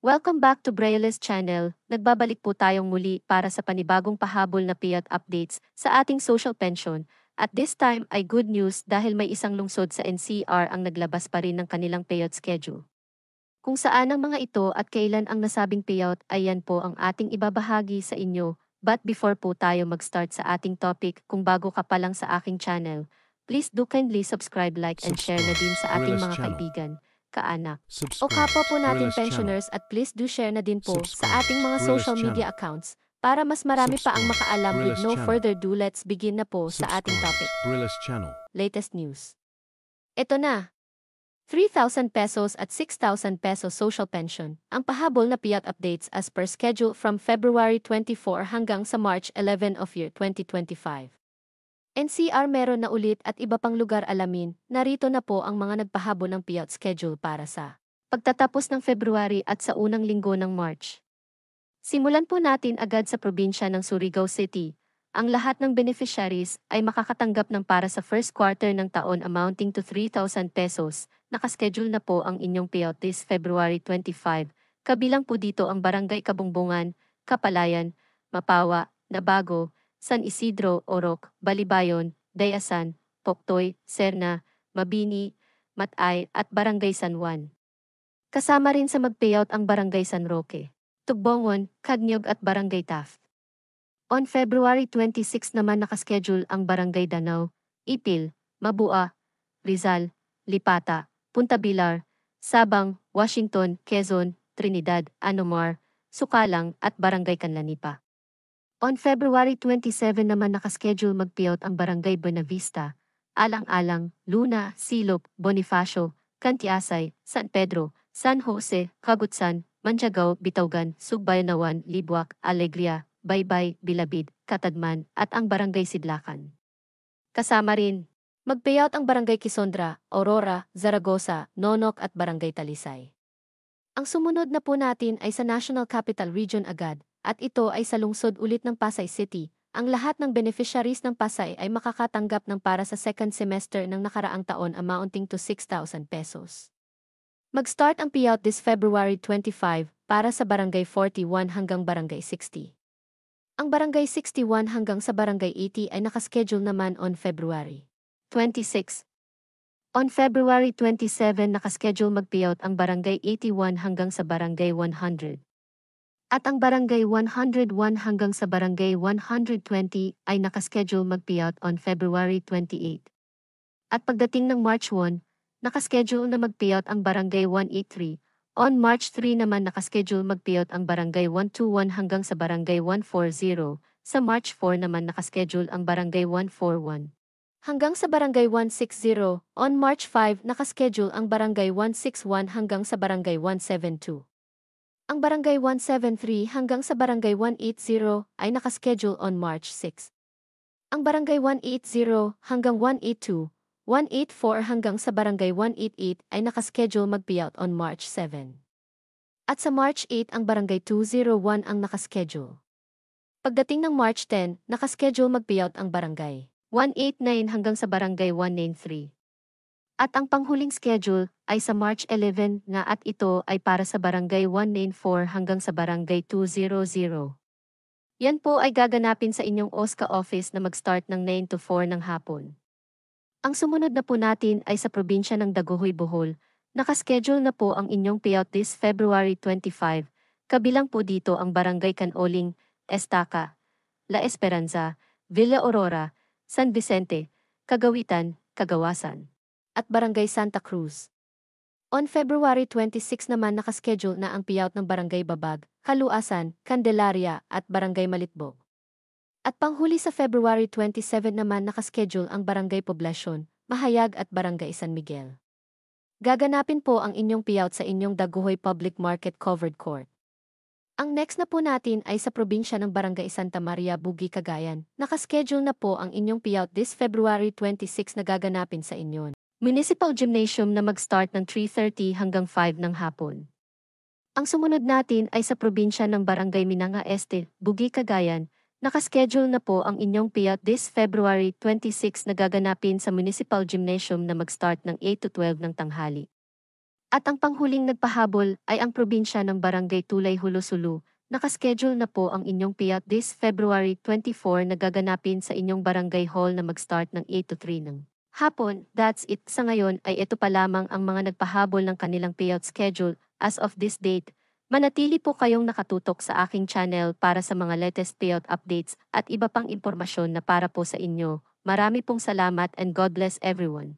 Welcome back to Braille's channel. Nagbabalik po tayong muli para sa panibagong pahabol na payout updates sa ating social pension. At this time ay good news dahil may isang lungsod sa NCR ang naglabas pa rin ng kanilang payout schedule. Kung saan ang mga ito at kailan ang nasabing payout ay yan po ang ating ibabahagi sa inyo. But before po tayo mag-start sa ating topic, kung bago ka pa lang sa aking channel, please do kindly subscribe, like, and share na din sa ating Brillis mga channel. kaibigan, kaanak, o Subscribe kapwa po nating Brillis channel. pensioners at please do share na din po sa Subscribe ating mga Brillis social media channel. accounts para mas marami pa ang Subscribe makaalam. With Brillis no channel. further ado, let's begin na po sa ating Subscribe topic. Brillis channel. Latest news. Ito na. 3,000 pesos at 6,000 pesos social pension, ang pahabol na payout updates as per schedule from February 24 hanggang sa March 11 of year 2025. NCR meron na ulit at iba pang lugar alamin, narito na po ang mga nagpahabol ng payout schedule para sa pagtatapos ng February at sa unang linggo ng March. Simulan po natin agad sa probinsya ng Surigao City. Ang lahat ng beneficiaries ay makakatanggap ng para sa first quarter ng taon amounting to 3,000 pesos. Nakaschedule na po ang inyong payout this February 25. Kabilang po dito ang Barangay Kabungbungan, Kapalayan, Mapawa, Nabago, San Isidro, Orok, Balibayon, Dayasan, Poktoy, Serna, Mabini, Matay at Barangay San Juan. Kasama rin sa mag-payout ang Barangay San Roque, Tugbongon, Kagnyog at Barangay Taft. On February 26 naman nakaschedule ang Barangay Danau, Ipil, Mabua, Rizal, Lipata, Punta Bilar, Sabang, Washington, Quezon, Trinidad, Anumar, Sukalang at Barangay Canlanipa. On February 27 naman nakaschedule mag-payout ang Barangay Buenavista, Alang-Alang, Luna, Silop, Bonifacio, Cantiasay, San Pedro, San Jose, Cagutsan, Mantiagao, Bitawgan, Sugbayanawan, Libuak, Alegria, Baybay, Bilabid, Katagman, at ang Barangay Sidlakan. Kasama rin, mag-payout ang Barangay Kisondra, Aurora, Zaragoza, Nonok at Barangay Talisay. Ang sumunod na po natin ay sa National Capital Region agad, at ito ay sa lungsod ulit ng Pasay City. Ang lahat ng beneficiaries ng Pasay ay makakatanggap ng para sa second semester ng nakaraang taon amounting to 6,000 pesos. Mag-start ang payout this February 25 para sa Barangay 41 hanggang Barangay 60. Ang Barangay 61 hanggang sa Barangay 80 ay nakaschedule naman on February 26. On February 27 nakaschedule mag-payout ang Barangay 81 hanggang sa Barangay 100. At ang Barangay 101 hanggang sa Barangay 120 ay nakaschedule mag-payout on February 28. At pagdating ng March 1, nakaschedule na mag-payout ang Barangay 183. On March 3 naman nakaschedule mag-payout ang Barangay 121 hanggang sa Barangay 140. Sa March 4 naman nakaschedule ang Barangay 141. Hanggang sa Barangay 160, on March 5 nakaschedule ang Barangay 161 hanggang sa Barangay 172. Ang Barangay 173 hanggang sa Barangay 180 ay nakaschedule on March 6. Ang Barangay 180 hanggang 182, 184 hanggang sa Barangay 188 ay nakaschedule mag-payout on March 7. At sa March 8 ang Barangay 201 ang nakaschedule. Pagdating ng March 10, nakaschedule mag-payout ang Barangay 189 hanggang sa Barangay 193. At ang panghuling schedule ay sa March 11 nga at ito ay para sa Barangay 194 hanggang sa Barangay 200. Yan po ay gaganapin sa inyong OSCA office na mag-start ng 9 to 4 ng hapon. Ang sumunod na po natin ay sa probinsya ng Daguhoy, Bohol. Nakaschedule na po ang inyong payout this February 25. Kabilang po dito ang Barangay Canoling, Estaca, La Esperanza, Villa Aurora, San Vicente, Cagawitan, Cagawasan, at Barangay Santa Cruz. On February 26 naman nakaschedule na ang payout ng Barangay Babag, Kaluasan, Candelaria at Barangay Malitbog. At panghuli sa February 27 naman nakaschedule ang Barangay Poblacion, Mahayag at Barangay San Miguel. Gaganapin po ang inyong payout sa inyong Daguhoy Public Market Covered Court. Ang next na po natin ay sa probinsya ng Barangay Santa Maria, Bugi, Cagayan. Nakaschedule na po ang inyong payout this February 26 na gaganapin sa inyo. Municipal Gymnasium na mag-start ng 3:30 hanggang 5 ng hapon. Ang sumunod natin ay sa probinsya ng Barangay Minanga Este, Bugi, Cagayan. Nakaschedule na po ang inyong payout this February 26 na gaganapin sa Municipal Gymnasium na mag-start ng 8 to 12 ng tanghali. At ang panghuling nagpahabol ay ang probinsya ng Barangay Tulay Hulo-Sulu. Nakaschedule na po ang inyong payout this February 24 na gaganapin sa inyong barangay hall na mag-start ng 8 to 3 ng hapon. That's it. Sa ngayon ay ito pa lamang ang mga nagpahabol ng kanilang payout schedule as of this date. Manatili po kayong nakatutok sa aking channel para sa mga latest payout updates at iba pang impormasyon na para po sa inyo. Marami pong salamat and God bless everyone.